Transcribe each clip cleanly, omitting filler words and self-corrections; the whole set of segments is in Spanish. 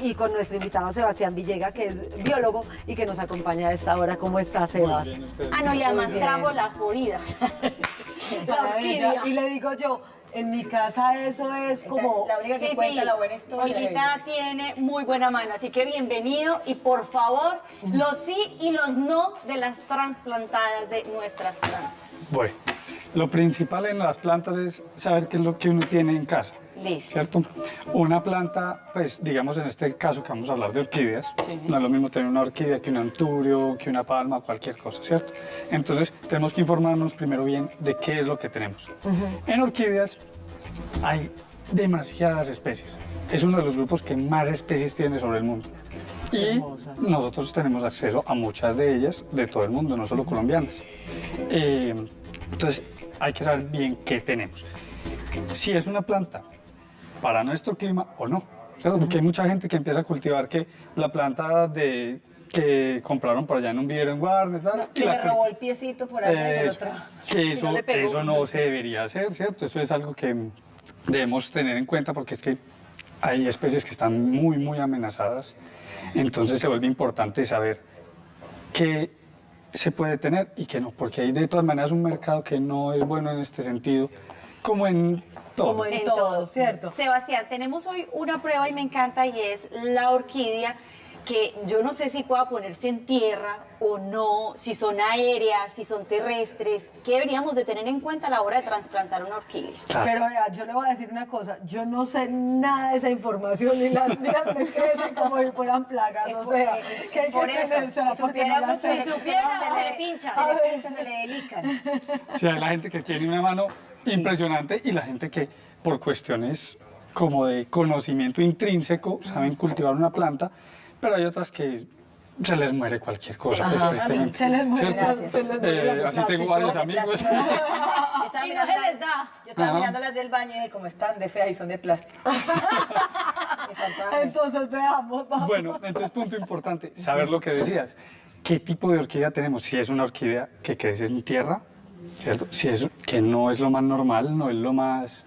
Y con nuestro invitado Sebastián Villega, que es biólogo y que nos acompaña a esta hora. ¿Cómo está, Sebas? Muy bien, ustedes. Ah, no, y además trajo las jodidas. La orquídea. Y le digo yo, en mi casa eso es como... La única que cuenta la buena historia. Olguita tiene muy buena mano, así que bienvenido y por favor, los sí y los no de las trasplantadas de nuestras plantas. Bueno, lo principal en las plantas es saber qué es lo que uno tiene en casa. Listo. ¿Cierto? Una planta, pues digamos en este caso que vamos a hablar de orquídeas, Sí. no es lo mismo tener una orquídea que un anturio, que una palma, cualquier cosa, ¿cierto? Entonces tenemos que informarnos primero bien de qué es lo que tenemos. En orquídeas hay demasiadas especies. Es uno de los grupos que más especies tiene sobre el mundo. Y nosotros tenemos acceso a muchas de ellas de todo el mundo, no solo colombianas. Entonces hay que saber bien qué tenemos. Si es una planta para nuestro clima o no, ¿cierto? Porque hay mucha gente que empieza a cultivar que la planta que compraron por allá en un vivero en Guarne, tal, Que le robó el piecito por allá y se lo trajo. que Y no le pegó. eso no se debería hacer, ¿cierto? Eso es algo que debemos tener en cuenta porque es que hay especies que están muy, muy amenazadas. Entonces se vuelve importante saber qué se puede tener y qué no, porque hay de todas maneras un mercado que no es bueno en este sentido, como en todo. Como en todo, ¿cierto? Sebastián, tenemos hoy una prueba y me encanta y es la orquídea que yo no sé si pueda ponerse en tierra o no, si son aéreas, si son terrestres. ¿Qué deberíamos de tener en cuenta a la hora de trasplantar una orquídea? Claro. Pero vea, yo le voy a decir una cosa, yo no sé nada de esa información y las mías me crecen como si fueran plagas, o sea, que hay que Por eso, tenérsela si porque supiera no la mucho, sé. Si supiera, se le pincha. Se le delican. Sí, hay la gente que tiene una mano impresionante y la gente que por cuestiones como de conocimiento intrínseco saben cultivar una planta, pero hay otras que se les muere cualquier cosa, pues, tristemente. Se les muere, ¿cierto? se les muere la así tengo varios amigos. Y no se les da. Yo estaba Ajá. mirando las del baño y como están de feas y son de plástico. Entonces veamos, vamos. Bueno, entonces punto importante, saber lo que decías. ¿Qué tipo de orquídea tenemos? Si es una orquídea que crece en tierra, ¿cierto? Si es que no es lo más normal, no es lo más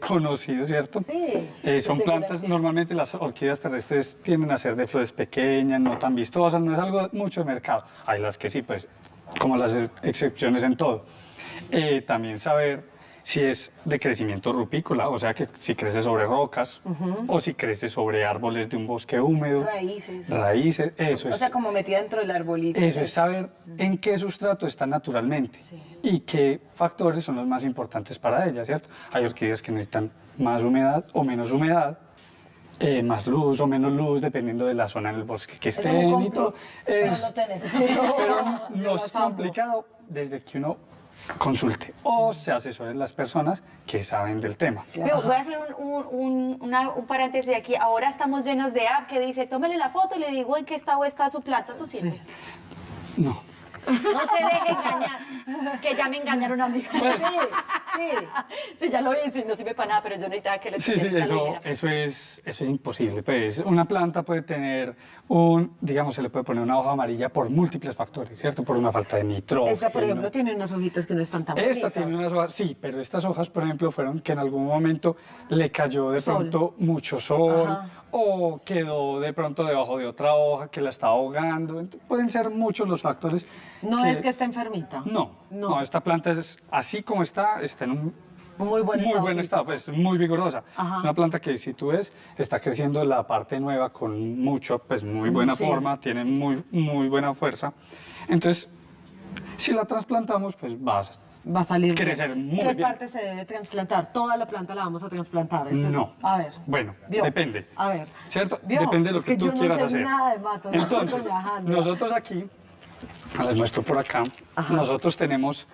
conocido, ¿cierto? Sí. Son Sí, plantas, sí. normalmente las orquídeas terrestres tienden a ser de flores pequeñas, no tan vistosas, no es algo mucho de mercado. Hay las que sí, pues, como las excepciones en todo. También saber si es de crecimiento rupícola, o sea que si crece sobre rocas o si crece sobre árboles de un bosque húmedo. Raíces. Raíces, eso O es. sea, como metida dentro del arbolito. Eso es saber en qué sustrato está naturalmente y qué factores son los más importantes para ella, ¿cierto? Hay orquídeas que necesitan más humedad o menos humedad, más luz o menos luz, dependiendo de la zona en el bosque que Eso no estén y compro, todo. pero lo tenemos. Pero no es complicado desde que uno consulte o se asesoren las personas que saben del tema. Voy a hacer un paréntesis de aquí. Ahora estamos llenos de app que dice, tómale la foto y le digo en qué estado está su planta, eso sirve. No. No se deje engañar, que ya me engañaron a mí. Pues, Sí, ya lo hice, no sirve para nada, pero yo necesitaba que le sí, expliquen esta eso leyera. es imposible. Pues una planta puede tener digamos, se le puede poner una hoja amarilla por múltiples factores, ¿cierto? Por una falta de nitrógeno. Esta, por ejemplo, tiene unas hojitas que no están tan Esta bonitas. tiene unas hojas, sí, pero estas hojas, por ejemplo, fueron que en algún momento le cayó de Sol. pronto mucho sol Ajá. o quedó de pronto debajo de otra hoja que la está ahogando. Entonces, pueden ser muchos los factores. No es que esté enfermita. No, esta planta es así como está en un Muy buen muy estado buen estado, físico. pues muy vigorosa. Ajá. Es una planta que si tú ves, está creciendo la parte nueva con mucho, pues muy buena Sí. forma, tiene muy buena fuerza. Entonces, si la trasplantamos, pues Va a salir bien. crecer muy ¿Qué bien. parte se debe trasplantar? ¿Toda la planta la vamos a trasplantar? Eso- No. A ver. Bueno, ¿Vio? depende. A ver. ¿Cierto? ¿Vio? Depende de lo Es que tú yo quieras no sé hacer. nada de matas. Entonces, viajando. nosotros aquí, les muestro por acá, nosotros tenemos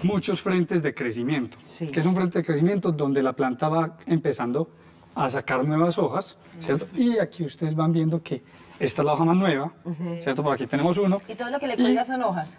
muchos frentes de crecimiento. Sí. Que es un frente de crecimiento donde la planta va empezando a sacar nuevas hojas, ¿cierto? Y aquí ustedes van viendo que esta es la hoja más nueva, ¿cierto? Por aquí tenemos uno. Y todo lo que le cuelga son hojas.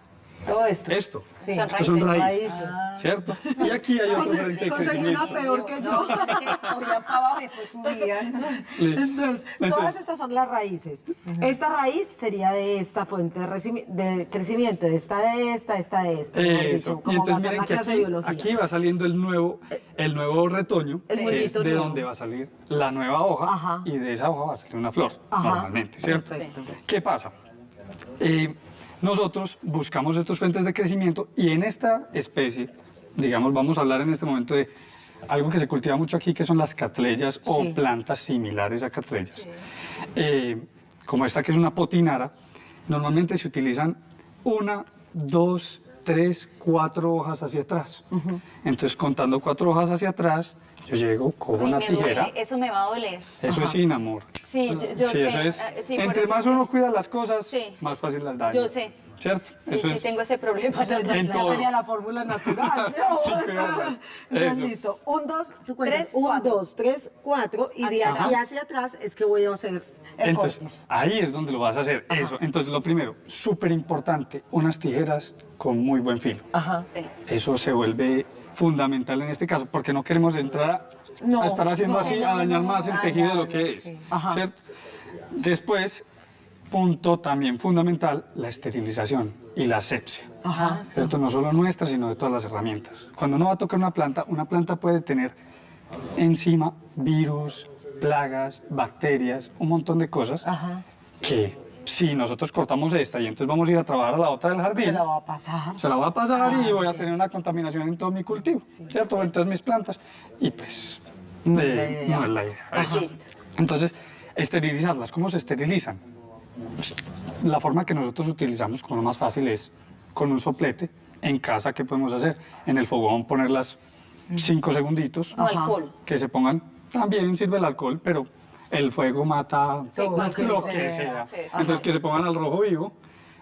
Todo esto. Esto. Sí. Son Estos son raíces, raíces. ¿cierto? Y aquí hay otro frente de Conseguí crecimiento. una peor que yo. Cogían para abajo después subían. Entonces, todas Entonces, estas son las raíces. Esta raíz sería de esta fuente de crecimiento, esta de esta, esta de esta. Mejor eso. dicho, Y como va a entonces ser miren la que clase de aquí, biología. aquí va saliendo el nuevo retoño, El que es mollito de nuevo. donde va a salir la nueva hoja, Ajá. y de esa hoja va a salir una flor, Ajá. normalmente, ¿cierto? Perfecto. ¿Qué pasa? Nosotros buscamos estos fuentes de crecimiento y en esta especie, digamos, vamos a hablar en este momento de algo que se cultiva mucho aquí, que son las catleyas o Sí. plantas similares a catleyas. Como esta que es una potinara, normalmente se utilizan 1, 2, 3, 4 hojas hacia atrás. Entonces, contando 4 hojas hacia atrás, yo llego, cojo Ay, una me tijera. duele, eso me va a doler. Eso es sin amor. Sí, yo Sí, sé. eso es. Sí, por Entre eso más es que- uno cuida las cosas, Sí. más fácil las daña. Yo sé. ¿Cierto? Sí, Eso sí, es. tengo ese problema. Ya, En ya todo. tenía la fórmula natural. Sí, cuidado. Entonces, Eso. listo. 1, 2, tú cuentas. 3, 1, 4. 2, 3, 4. Y de Hacia aquí atrás. hacia atrás es que voy a hacer el Entonces, cortis. ahí es donde lo vas a hacer. Eso. Entonces, lo primero, súper importante, unas tijeras con muy buen filo. Ajá. Sí. Eso se vuelve fundamental en este caso, porque no queremos entrar No, a estar haciendo no, así, no, a dañar no, más el no, tejido de no, lo que es. Ajá. ¿Cierto? Después, punto también fundamental, la esterilización y la asepsia. Ajá. ¿Cierto? No solo nuestra, sino de todas las herramientas. Cuando uno va a tocar una planta puede tener encima virus, plagas, bacterias, un montón de cosas Ajá. que si nosotros cortamos esta y entonces vamos a ir a trabajar a la otra del jardín, Se la va a pasar. se la va a pasar y voy a tener una contaminación en todo mi cultivo, ¿cierto? En todas mis plantas. Y pues No es la idea. no es la idea. Eso. Listo. Entonces, esterilizarlas. ¿Cómo se esterilizan? Pues, la forma que nosotros utilizamos como lo más fácil es con un soplete. En casa, ¿qué podemos hacer? En el fogón ponerlas 5 segunditos, O alcohol. que se pongan, también sirve el alcohol, pero el fuego mata Sí, lo cualquier que sea. sea. Sí, sí. Entonces, que se pongan al rojo vivo,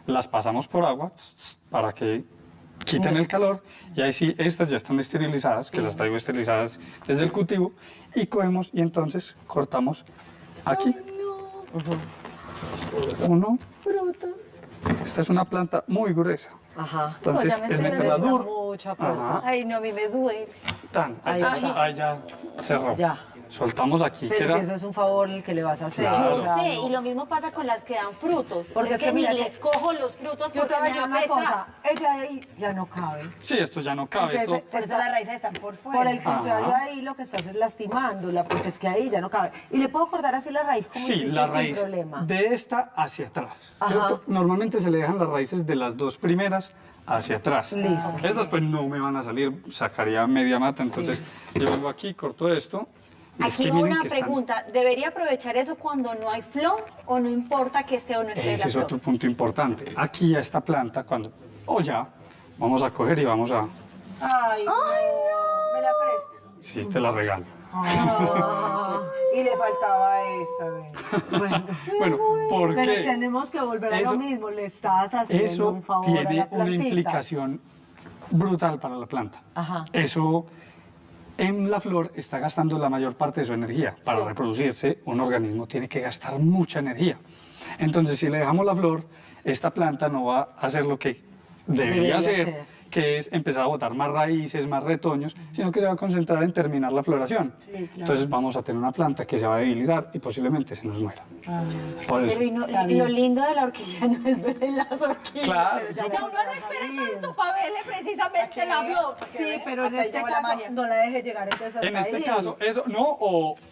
las pasamos por agua para que quiten el calor y ahí sí, estas ya están esterilizadas, que las traigo esterilizadas desde el cultivo y cogemos y entonces cortamos aquí. Uno. Esta es una planta muy gruesa. Ajá. Entonces, ya me es estoy meterla dando duro. mucha fuerza. Ajá. Ay, no, a mí me duele. Tan, ahí, Ahí. ahí ya cerró. Ya. Soltamos aquí. que Pero era- si eso es un favor el que le vas a hacer. Claro. Yo o sea, sé, no. y lo mismo pasa con las que dan frutos. Porque es es que que ni mira que- les cojo los frutos Yo te porque voy a me decir da una pesar. cosa. Ella ahí ya no cabe. Sí, esto ya no cabe. Entonces, esto- Por eso las raíces están por fuera. Por el contrario, Ajá. ahí lo que estás es lastimándola, porque es que ahí ya no cabe. Y le puedo cortar así la raíz como Sí, hiciste la sin raíz. problema. De esta hacia atrás. Ajá. ¿cierto? Normalmente se le dejan las raíces de las dos primeras hacia atrás. Listo. Estas pues no me van a salir, sacaría media mata. Entonces yo vengo aquí, corto esto. y es Aquí que va miren una que están- pregunta. ¿Debería aprovechar eso cuando no hay flor o no importa que esté o no esté Ese la es flor? otro punto importante. Aquí a esta planta, cuando, o ya, vamos a coger y vamos a, Ay, no. ¿Me la prestas? sí, te la regalo. Y le faltaba esta, ven. Bueno, Bueno, ¿por pero qué? tenemos que volver a Eso- lo mismo. Le estás haciendo Eso un favor a tiene la una plantita. implicación brutal para la planta. Ajá. Eso en la flor está gastando la mayor parte de su energía. Para reproducirse, un organismo tiene que gastar mucha energía. Entonces, si le dejamos la flor, esta planta no va a hacer lo que debería Debería hacer, ser. que es empezar a botar más raíces, más retoños, sino que se va a concentrar en terminar la floración. Entonces, vamos a tener una planta que se va a debilitar y posiblemente se nos muera. Por eso. Pero y lo lindo de la orquídea no es ver las orquídeas. Claro, ya yo- O sea, uno no espera tanto para verle precisamente la flor. Sí, pero en Hasta ahí este llegó la caso magia. no la dejes llegar entonces hasta En este ahí. caso, eso, no,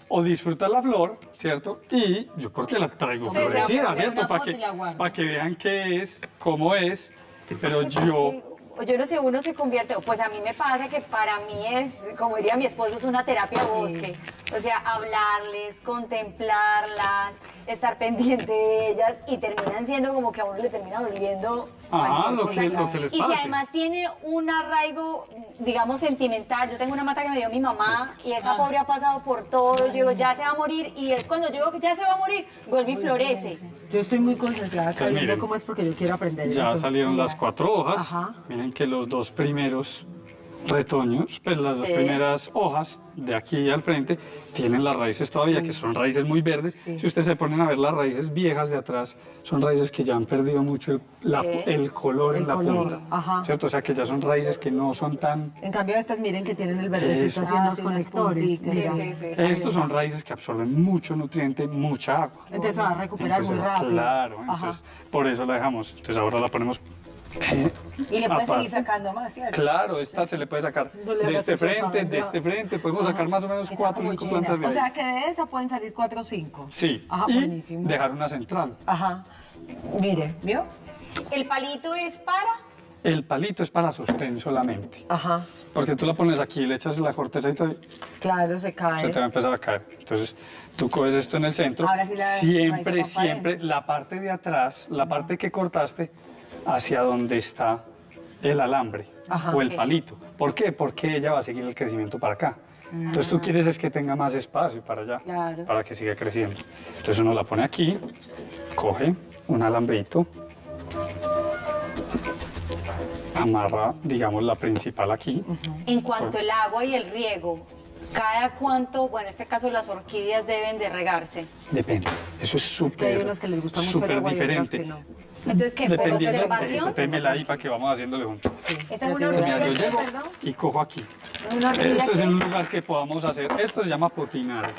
o disfrutar la flor, ¿cierto? Y yo porque la traigo Sí, florecida, hacer ¿cierto? una Para foto y la guardo. que vean qué es, cómo es, pero yo... O yo no sé, uno se convierte, o pues a mí me pasa que para mí es, como diría mi esposo, es una terapia bosque. O sea, hablarles, contemplarlas, estar pendiente de ellas y terminan siendo como que a uno le termina volviendo. Ajá, lo que les Y si pase. además tiene un arraigo, digamos, sentimental, yo tengo una mata que me dio mi mamá y esa pobre ha pasado por todo, yo digo, ya se va a morir, y es cuando yo digo que ya se va a morir, vuelve y florece. Yo estoy muy concentrada acá Pues viendo miren, cómo es porque yo quiero aprender. Ya Entonces, salieron mira. las 4 hojas. Ajá. Miren que los dos primeros retoños, pues las dos primeras hojas de aquí al frente tienen las raíces todavía, que son raíces muy verdes. Si ustedes se ponen a ver las raíces viejas de atrás, son raíces que ya han perdido mucho el color en la punta, ajá. ¿cierto? O sea, que ya son raíces que no son tan... En cambio, estas miren que tienen el verdecito Eso. así en los sí, las conectores. punticas. mira. Sí, sí, sí. Estos son raíces que absorben mucho nutriente, mucha agua. Entonces se va a recuperar Entonces, muy rápido. claro, Ajá. entonces por eso la dejamos. Entonces ahora la ponemos... Y le pueden aparte. seguir sacando más, ¿cierto? Claro, esta se le puede sacar No le de hagas este eso, frente, Sandra. de este frente, podemos sacar más o menos 4 o como 5 llena. plantas de O ahí. sea que de esa pueden salir 4 o 5. Sí, Ajá, y buenísimo. dejar una central. Ajá. Mire, ¿vio? El palito es para... El palito es para sostén solamente, Ajá. porque tú la pones aquí, le echas la corteza y todo, Claro, se cae. se te va a empezar a caer. Entonces, tú coges esto en el centro, Ahora sí la siempre, raíz va para siempre la parte de atrás, la parte que cortaste, hacia donde está el alambre Ajá. o el palito. ¿Por qué? Porque ella va a seguir el crecimiento para acá. Entonces tú quieres es que tenga más espacio para allá, Claro. para que siga creciendo. Entonces uno la pone aquí, coge un alambrito, amarra, digamos, la principal aquí. En cuanto al agua y el riego, ¿cada cuánto, bueno, en este caso las orquídeas deben de regarse? Depende. Eso es súper, que hay unas que les gusta mucho el súper agua y otras diferente. que no. Entonces, ¿qué? ¿Por Dependiendo, observación? témela ahí para que vamos haciéndole juntos. Esta Ya es una te Entonces, mira, yo orquídea, llego perdón. y cojo aquí. Una orquídea Esto es que- en un lugar que podamos hacer. Esto se llama potinar.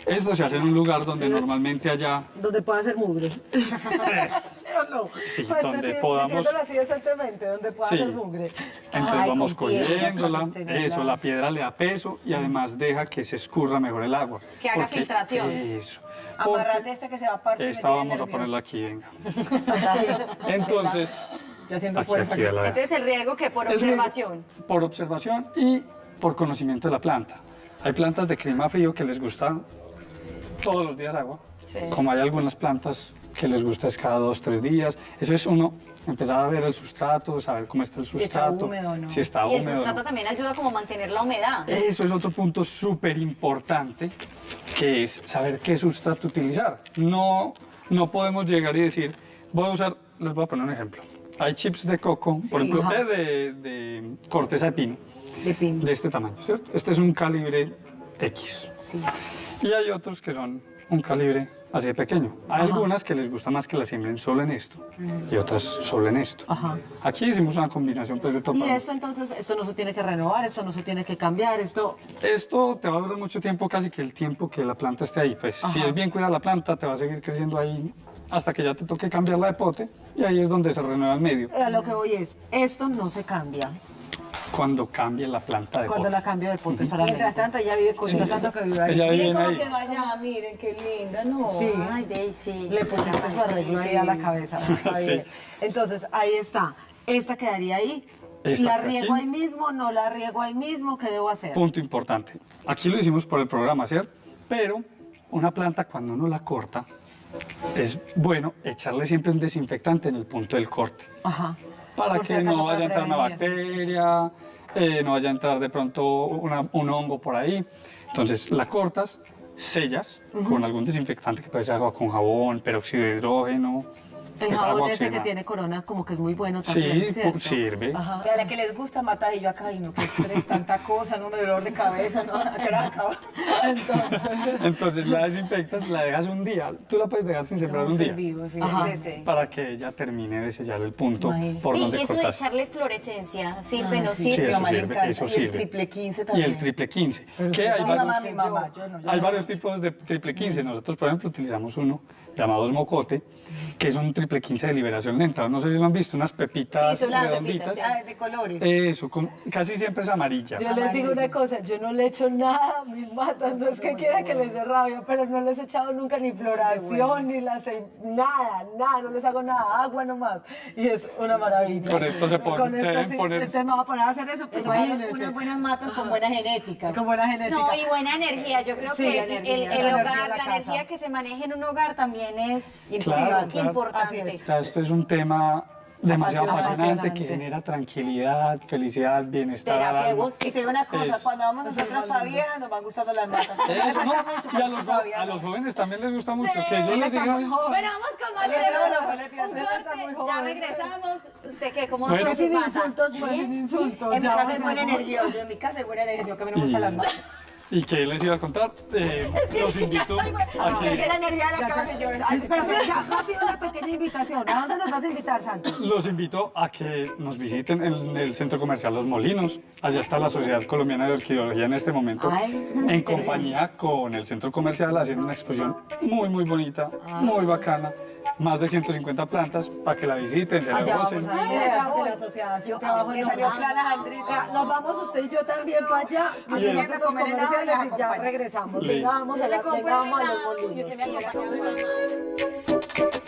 Esto se hace en un lugar donde normalmente haya... Donde pueda hacer mugre. Eso. ¿Sí o no? Sí, Pues, donde deci- podamos- diciéndolo así decentemente, donde pueda Sí. hacer mugre. Entonces Ay, vamos con piedras para cogiéndola, sostenerla. eso, la piedra le da peso y además deja que se escurra mejor el agua. Que haga filtración. Eso. Amarrate esta que se va a partir. Esta vamos a ponerla aquí, venga. Entonces, Yo haciendo aquí, fuerza. aquí, a la vez. Entonces, el riego que por Es observación. por observación y por conocimiento de la planta. Hay plantas de clima frío que les gusta todos los días agua, como hay algunas plantas que les gusta es cada 2 o 3 días. Eso es uno, empezar a ver el sustrato, saber cómo está el está sustrato, húmedo o no. si está Y el húmedo o sustrato no. también ayuda como a mantener la humedad. Eso es otro punto súper importante, que es saber qué sustrato utilizar. No podemos llegar y decir, voy a usar, les voy a poner un ejemplo. Hay chips de coco, por ejemplo, ajá. de corteza de pino, De pin. de este tamaño, ¿cierto? Este es un calibre X. Sí. Y hay otros que son un calibre así de pequeño. Hay algunas que les gusta más que la siembren solo en esto y otras solo en esto. Ajá. Aquí hicimos una combinación pues de todo. Y esto entonces, esto no se tiene que renovar, esto no se tiene que cambiar, esto... Esto te va a durar mucho tiempo, casi que el tiempo que la planta esté ahí. Pues si es bien cuidada la planta, te va a seguir creciendo ahí hasta que ya te toque cambiarla de pote y ahí es donde se renueva el medio. A lo que voy es, esto no se cambia Cuando cambie la planta de cuando pote. la cambio de pote solamente. Mientras tanto, ella vive con Mientras eso. tanto que vive ahí. Ella viene cómo ahí. quedó allá, miren, qué linda, ¿no? Sí. Ay, Daisy. Le pusiste su arreglo ahí a la cabeza. Está Sí. bien. Entonces, ahí está. Esta quedaría ahí. Esta ¿La queda riego aquí. ahí mismo? ¿No la riego ahí mismo? ¿Qué debo hacer? Punto importante. Aquí lo hicimos por el programa, ¿cierto? Pero una planta cuando uno la corta, es bueno echarle siempre un desinfectante en el punto del corte. Ajá. Para Por si que acaso, no vaya a para entrar una prevenir. bacteria, no vaya a entrar de pronto un hongo por ahí. Entonces la cortas, sellas con algún desinfectante que puede ser agua con jabón, peróxido de hidrógeno. El pues, jabón agua ese que oxigenada. tiene corona como que es muy bueno también, Sí, ¿cierto? sirve. Ajá. Que a la que les gusta matar y yo acá, y no, qué estrés, tanta cosa, no me dolor de cabeza, no, craca. Entonces la desinfectas, la dejas un día. Tú la puedes dejar sin sembrar un día Ajá. para que ella termine de sellar el punto Imagínate. por Y donde eso de cortaste. echarle fluorescencia, ¿sirve o no Sí, sirve? eso mamá le sirve, encanta. eso Y el sirve. triple 15 Y también. el triple 15. Que hay Mi varios, mamá, mi mamá, yo no. hay varios tipos de triple 15. Nosotros, por ejemplo, utilizamos uno llamado mocote, que es un triple 15 de liberación lenta. No sé si lo han visto, unas pepitas Sí, son las redonditas. pepitas, Ah, de colores. Eso, casi siempre es amarilla. Yo les digo una cosa, yo no le echo nada a mis matas, no es que quiera que les dé rabia, pero no les he echado nunca ni floración, ni nada, no les hago nada, agua nomás. Y es una maravilla. Con esto se pone- Con se esto deben sí, poner- entonces me voy a poner a hacer eso, pues imagínense. Unas buenas matas con buena genética. Con buena genética. No, y buena energía. Yo creo Sí, que la energía, el esa energía hogar, de la la casa. energía que se maneja en un hogar también es Claro, claro. importante. Así es. O sea, esto es un tema demasiado apasionante, apasionante. que genera tranquilidad, felicidad, bienestar. Terapia de al alma. bosque. Y te digo una cosa, Es- cuando vamos nosotras para viejas nos van gustando las matas. Eso, ¿no? Y a Todavía los no. jóvenes también les gusta mucho. Sí, que yo él les está diga, muy joven. Bueno, vamos con más Le pido, preguntas. le pido, Un le pido, está muy corte, joven. ya regresamos. ¿Usted qué? ¿Cómo Bueno. está Sin sus matas? insultos, pues sin insultos. En mi ya casa es buena vamos. energía, yo en mi casa es buena energía, yo que a mí no me gustan las matas. ¿y qué les iba a contar? Los invito a Es que que... la energía de la casa yo Ay, espérame, ya, rápido una pequeña invitación. ¿A dónde nos vas a invitar, Santi? Los invito a que nos visiten en el Centro Comercial Los Molinos. Allá está la Sociedad Colombiana de Orquideología en este momento, en compañía con el Centro Comercial, haciendo una exposición muy, muy bonita, muy bacana. Más de 150 plantas para que la visiten, se la Allá gocen. vamos a ir, allá de la asociación. Trabajo Que en salió Orlando. plana Andrita. Nos vamos usted y yo también para allá. Bien. Los comerciales y ya regresamos. Bien. Venga, vamos Yo a le la compro venga, el vamos a los helado y molinos. usted me acompaña.